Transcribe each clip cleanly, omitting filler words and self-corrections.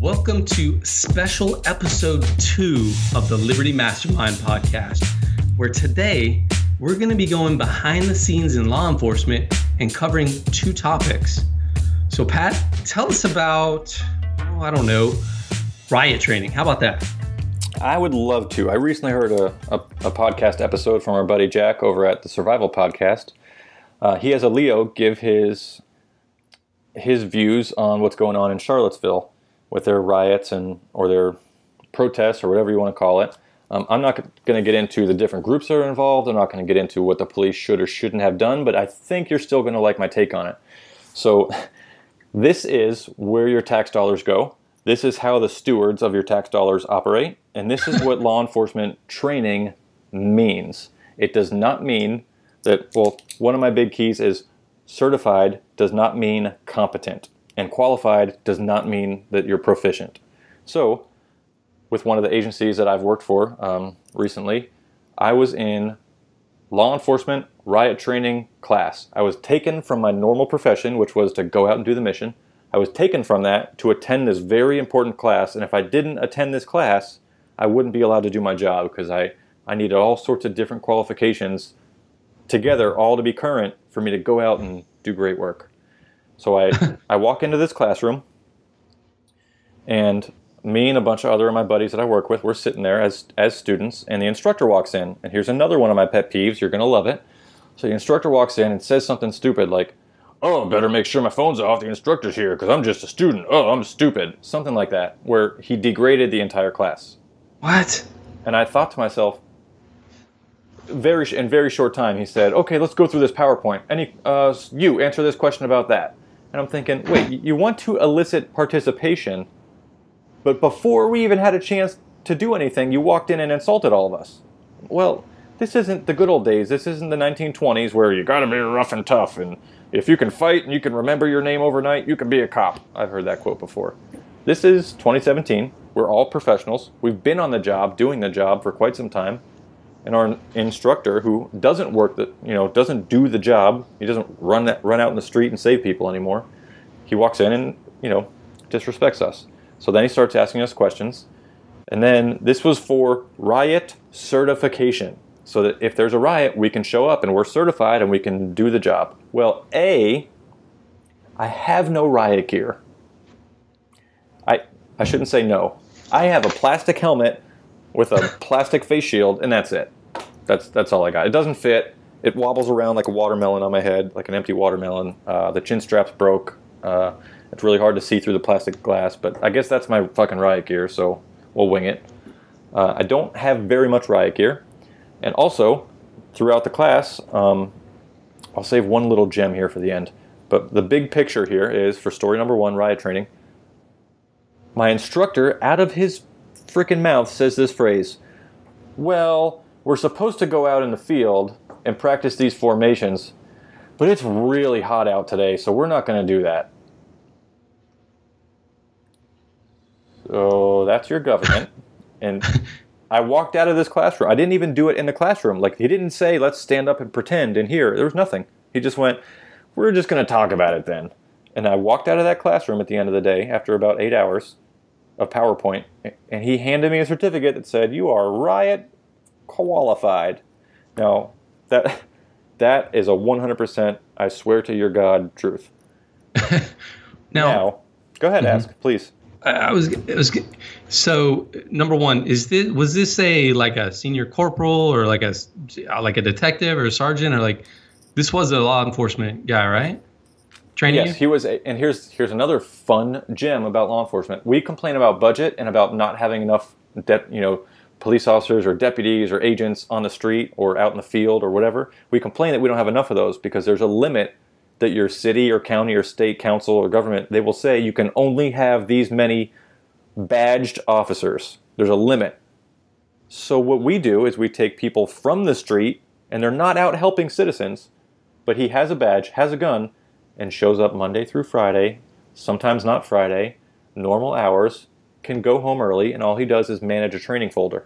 Welcome to special episode 2 of the Liberty Mastermind podcast, where today we're going to be going behind the scenes in law enforcement and covering 2 topics. So Pat, tell us about, Riot Training. How about that? I would love to. I recently heard a podcast episode from our buddy Jack over at the Survival Podcast. He has a Leo give his views on what's going on in Charlottesville with their riots or their protests or whatever you want to call it. I'm not going to get into the different groups that are involved. I'm not going to get into what the police should or shouldn't have done, but I think you're still going to like my take on it. So this is where your tax dollars go. This is how the stewards of your tax dollars operate. And this is what law enforcement training means. It does not mean that, one of my big keys is certified does not mean competent. And qualified does not mean that you're proficient. So, with one of the agencies that I've worked for recently, I was in law enforcement riot training class. I was taken from my normal profession, which was to go out and do the mission. I was taken from that to attend this very important class, and if I didn't attend this class, I wouldn't be allowed to do my job because I needed all sorts of different qualifications together, all to be current for me to go out and do great work. So I walk into this classroom, and me and a bunch of other of my buddies that I work with, we're sitting there as students, and the instructor walks in. And here's another one of my pet peeves. You're going to love it. So the instructor walks in and says something stupid like, "Oh, better make sure my phone's off. The instructor's here because I'm just a student. Oh, I'm stupid." Something like that, where he degraded the entire class. What? And I thought to myself, in very short time, he said, "Okay, let's go through this PowerPoint. You answer this question about that." And I'm thinking, wait, you want to elicit participation, but before we even had a chance to do anything, you walked in and insulted all of us. Well, this isn't the good old days. This isn't the 1920s where you gotta be rough and tough, and if you can fight and you can remember your name overnight, you can be a cop. I've heard that quote before. This is 2017. We're all professionals. We've been on the job, doing the job for quite some time. And our instructor, who doesn't doesn't do the job, he doesn't run out in the street and save people anymore. He walks in and, disrespects us. So then he starts asking us questions. And then this was for riot certification. So that if there's a riot, we can show up and we're certified and we can do the job. Well, I have no riot gear. I shouldn't say no. I have a plastic helmet with a plastic face shield, and that's it. That's all I got. It doesn't fit. It wobbles around like a watermelon on my head, like an empty watermelon. The chin strap's broke. It's really hard to see through the plastic glass, but I guess that's my fucking riot gear, so we'll wing it. I don't have very much riot gear. And also, throughout the class, I'll save one little gem here for the end. But the big picture here is, for story number 1, riot training, my instructor, out of his freaking mouth, says this phrase, "Well, we're supposed to go out in the field and practice these formations, but it's really hot out today, so we're not going to do that." So that's your government. And I walked out of this classroom. I didn't even do it in the classroom. Like, he didn't say, "Let's stand up and pretend in here." There was nothing. He just went, "We're just going to talk about it then." And I walked out of that classroom at the end of the day after about 8 hours of PowerPoint, and he handed me a certificate that said, "You are riot qualified." Now, that is a 100%, I swear to your God, truth. Now, go ahead, ask, please. So number 1, was this like a senior corporal or like a detective or a sergeant, or this was a law enforcement guy, right? Training? Yes, he was. And here's another fun gem about law enforcement. We complain about budget and about not having enough police officers or deputies or agents on the street or out in the field or whatever. We complain that we don't have enough of those because there's a limit that your city or county or state council or government, they will say you can only have these many badged officers. There's a limit. So what we do is we take people from the street, and they're not out helping citizens, but he has a badge, has a gun, and shows up Monday through Friday, sometimes not Friday, normal hours, can go home early, and all he does is manage a training folder.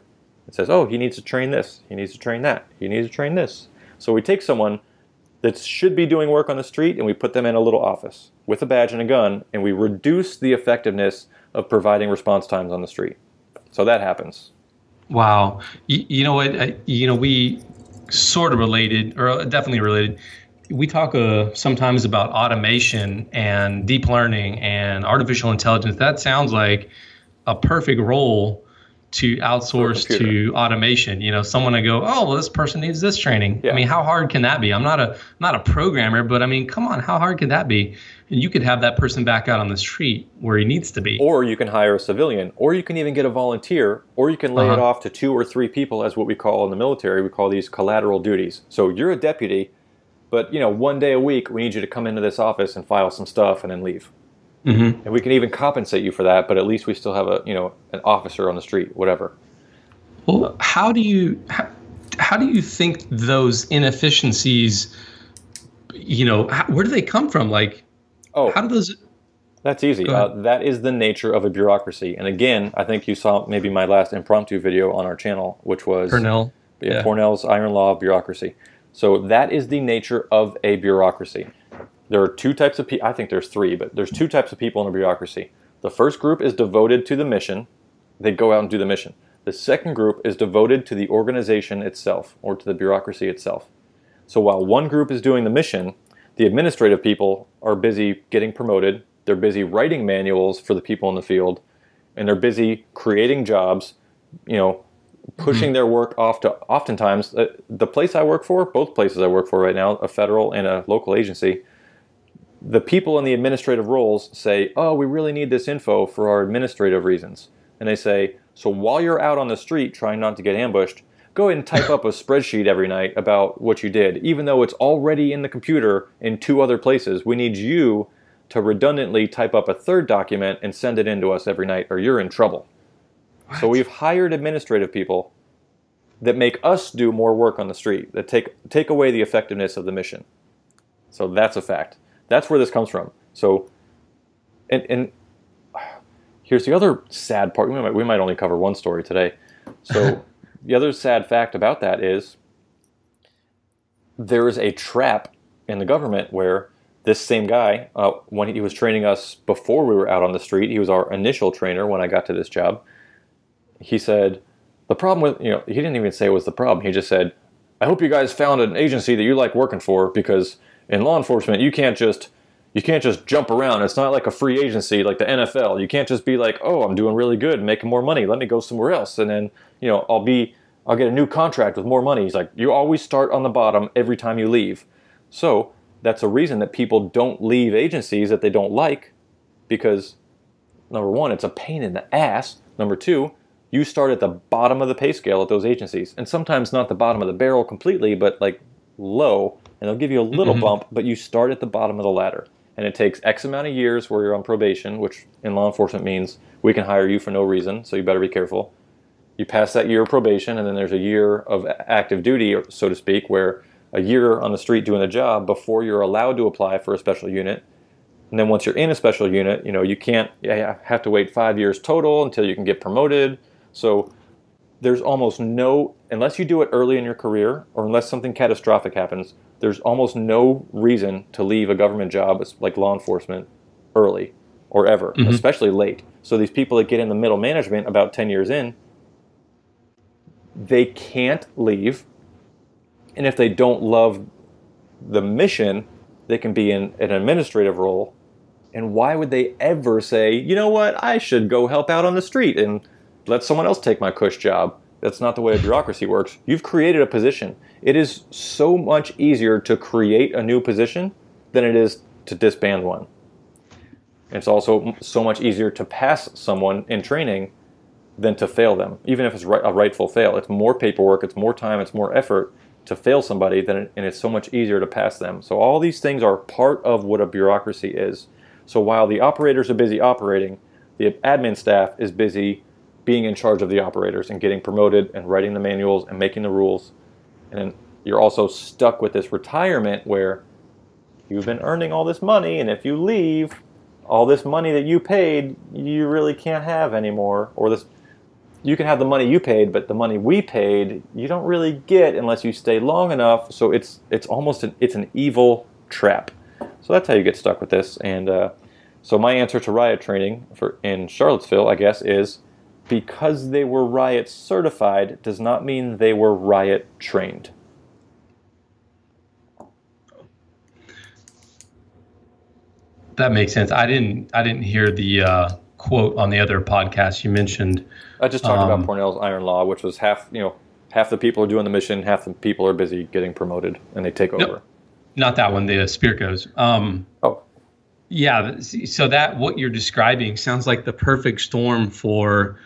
It says, "Oh, he needs to train this, he needs to train that, he needs to train this." So we take someone that should be doing work on the street, and we put them in a little office with a badge and a gun, and we reduce the effectiveness of providing response times on the street. So that happens. Wow. You know what? We sort of related, or definitely related. We talk sometimes about automation and deep learning and artificial intelligence. That sounds like a perfect role to outsource to automation. Someone to go, oh, well, this person needs this training. Yeah. I mean, how hard can that be? I'm not a programmer, but I mean, come on, how hard could that be? And you could have that person back out on the street where he needs to be. Or you can hire a civilian, or you can even get a volunteer, or you can lay it off to 2 or 3 people, as what we call in the military. We call these collateral duties. So you're a deputy, but 1 day a week, we need you to come into this office and file some stuff and then leave. Mm-hmm. And we can even compensate you for that, but at least we still have an officer on the street, whatever. Well, how do you think those inefficiencies, where do they come from? Like, how do those? That's easy. That is the nature of a bureaucracy. And again, I think you saw maybe my last impromptu video on our channel, which was Purnell. Yeah, Purnell's Iron Law of Bureaucracy. So that is the nature of a bureaucracy. There are 2 types of people. I think there's 3, but there's 2 types of people in a bureaucracy. The first group is devoted to the mission. They go out and do the mission. The second group is devoted to the organization itself, or to the bureaucracy itself. So while one group is doing the mission, the administrative people are busy getting promoted. They're busy writing manuals for the people in the field, and they're busy creating jobs, pushing their work off to, oftentimes, the place I work for, both places I work for right now, a federal and a local agency, the people in the administrative roles say, oh, we really need this info for our administrative reasons. And they say, so while you're out on the street trying not to get ambushed, go ahead and type up a spreadsheet every night about what you did. Even though it's already in the computer in 2 other places, we need you to redundantly type up a 3rd document and send it in to us every night, or you're in trouble. What? So we've hired administrative people that make us do more work on the street, that take away the effectiveness of the mission. So that's a fact. That's where this comes from. So, and here's the other sad part. We might only cover one story today. So the other sad fact about that is there is a trap in the government where this same guy, when he was training us before we were out on the street, he was our initial trainer when I got to this job. He said, the problem with, he didn't even say it was the problem. He just said, I hope you guys found an agency that you like working for, because in law enforcement, you can't just jump around. It's not like a free agency like the NFL. You can't just be like, oh, I'm doing really good, making more money. Let me go somewhere else. And then, I'll get a new contract with more money. He's like, you always start on the bottom every time you leave. So that's a reason that people don't leave agencies that they don't like, because number 1, it's a pain in the ass. Number 2, you start at the bottom of the pay scale at those agencies. And sometimes not the bottom of the barrel completely, but like low. And they'll give you a little bump, but you start at the bottom of the ladder. And it takes X amount of years where you're on probation, which in law enforcement means we can hire you for no reason, so you better be careful. You pass that year of probation, and then there's a year of active duty, so to speak, where a year on the street doing the job before you're allowed to apply for a special unit. And then once you're in a special unit, you have to wait 5 years total until you can get promoted. So there's almost no, unless you do it early in your career, or unless something catastrophic happens, there's almost no reason to leave a government job like law enforcement early or ever, especially late. So these people that get in the middle management about 10 years in, they can't leave. And if they don't love the mission, they can be in an administrative role. And why would they ever say, you know what, I should go help out on the street and let someone else take my cush job? That's not the way a bureaucracy works. You've created a position. It is so much easier to create a new position than it is to disband one. It's also so much easier to pass someone in training than to fail them, even if it's a rightful fail. It's more paperwork, it's more time, it's more effort to fail somebody, and it's so much easier to pass them. So all these things are part of what a bureaucracy is. So while the operators are busy operating, the admin staff is busy being in charge of the operators and getting promoted and writing the manuals and making the rules. And then you're also stuck with this retirement where you've been earning all this money, and if you leave, all this money that you paid, you really can't have anymore. Or this, you can have the money you paid, but the money we paid, you don't really get unless you stay long enough. So it's almost an evil trap. So that's how you get stuck with this. And So my answer to Riot Training in Charlottesville, I guess, is because they were Riot certified does not mean they were Riot trained. That makes sense. I didn't hear the quote on the other podcast you mentioned. I just talked about Cornell's Iron Law, which was half the people are doing the mission, half the people are busy getting promoted, and they take over. Nope. Not that one. The Spirit goes. Yeah. So that what you're describing sounds like the perfect storm for,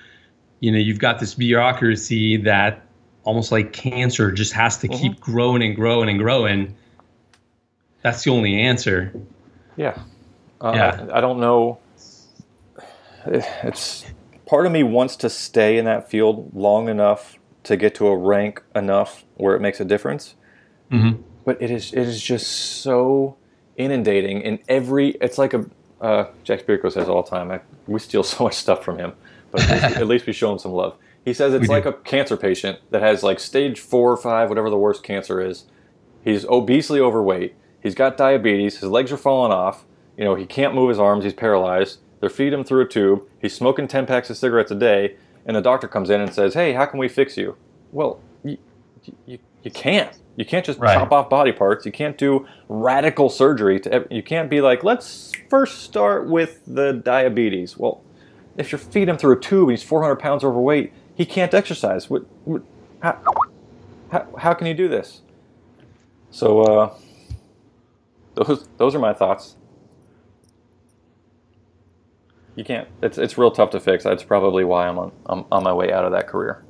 you've got this bureaucracy that almost like cancer just has to keep growing and growing and growing. That's the only answer. Yeah. I don't know. It's part of me wants to stay in that field long enough to get to a rank enough where it makes a difference. Mm-hmm. But it is just so inundating in it's like Jack Spirko says all the time, we steal so much stuff from him, but at least we show him some love. He says it's like a cancer patient that has like stage 4 or 5, whatever the worst cancer is. He's obesely overweight. He's got diabetes. His legs are falling off. He can't move his arms. He's paralyzed. They're feeding him through a tube. He's smoking 10 packs of cigarettes a day. And the doctor comes in and says, hey, how can we fix you? Well, you can't. You can't just chop off body parts. You can't do radical surgery. You can't be like, let's first start with the diabetes. Well, if you're feeding him through a tube and he's 400 pounds overweight, he can't exercise. How can you do this? So those are my thoughts. You can't. It's real tough to fix. That's probably why I'm on my way out of that career.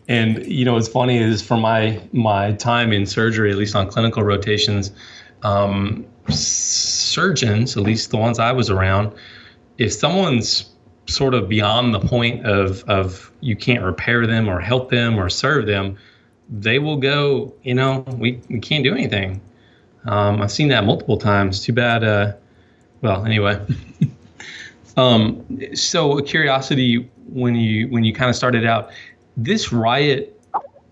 And what's funny is from my time in surgery, at least on clinical rotations, surgeons, at least the ones I was around, if someone's sort of beyond the point of you can't repair them or help them or serve them, they will go, we can't do anything. I've seen that multiple times. Too bad. Well, anyway. So a curiosity, when you kind of started out, this Riot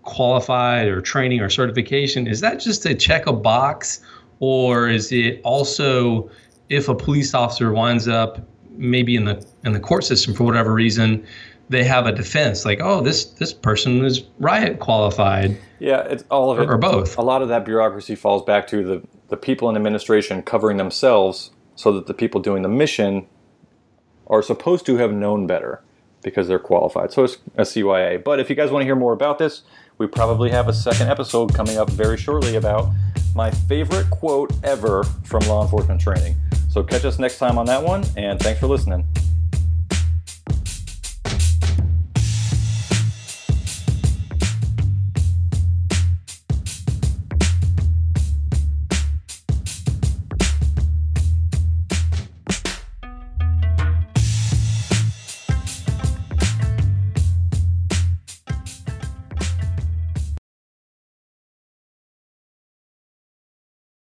qualified or training or certification, is that just to check a box, or is it also if a police officer winds up maybe in the court system for whatever reason, they have a defense like, oh, this person is Riot qualified? Yeah, it's all of it. Or both. A lot of that bureaucracy falls back to the people in administration covering themselves so that the people doing the mission are supposed to have known better because they're qualified. So it's a CYA. But if you guys want to hear more about this, we probably have a second episode coming up very shortly about my favorite quote ever from law enforcement training. So catch us next time on that one, and thanks for listening.